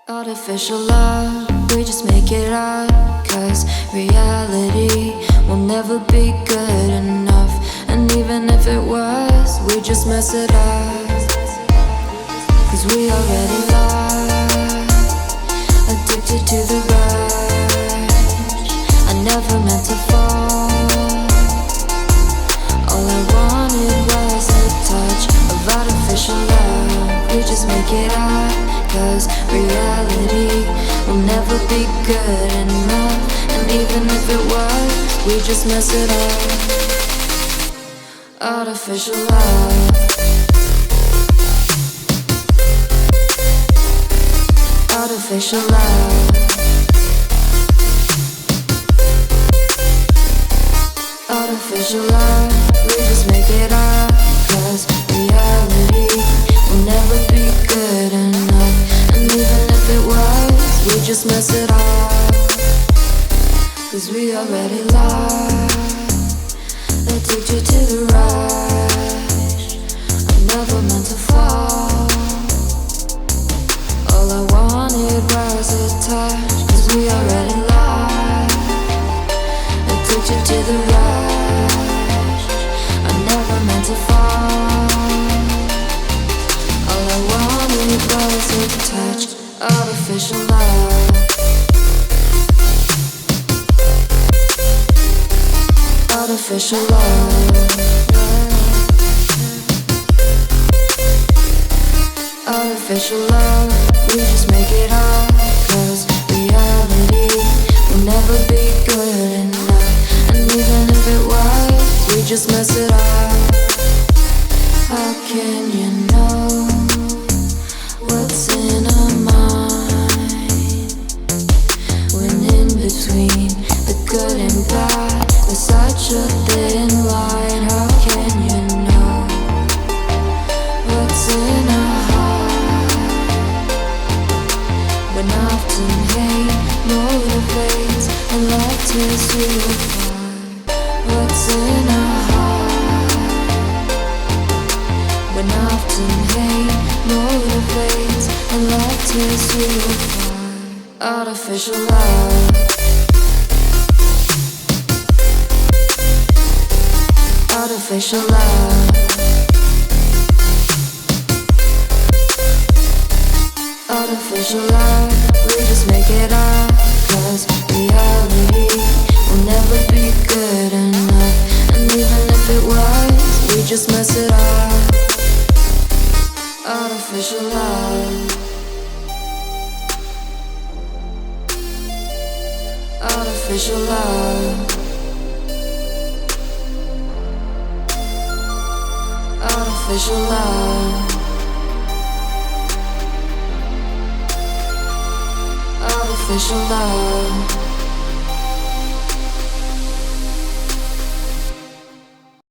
Artificial love, we just make it up. Cause reality will never be good enough. And even if it was, we just mess it up. Cause we already lost, addicted to the rush. I never meant to fall. All I wanted was a touch of artificial love. We just make it up. Cause reality will never be good enough. And even if it was, we just mess it up. Artificial love. Artificial love. Artificial love. We just make it up. Cause reality will never be good enough. And even if it was, we just mess it up. Cause we already lost, addicted to the rush. I never meant to fall. All I wanted was a touch. Cause we already lost, addicted to the rush. I never meant to fall. All I wanted was a touch. Artificial love. Artificial love. Artificial love. We just make it up. Cause reality will never be good enough. And even if it was, we just mess it up. How can you know what's in our mind? When in between the good and bad, there's such a thin line. How can you know what's in our heart? When often hate motivates and love tears you apart. What's in our heart? When often hate motivates and love tears you apart. Artificial love. Artificial love. Artificial love. We just make it up. Cause reality will never be good enough. And even if it was, we just mess it up. Artificial love. Artificial love. Artificial love. Artificial love.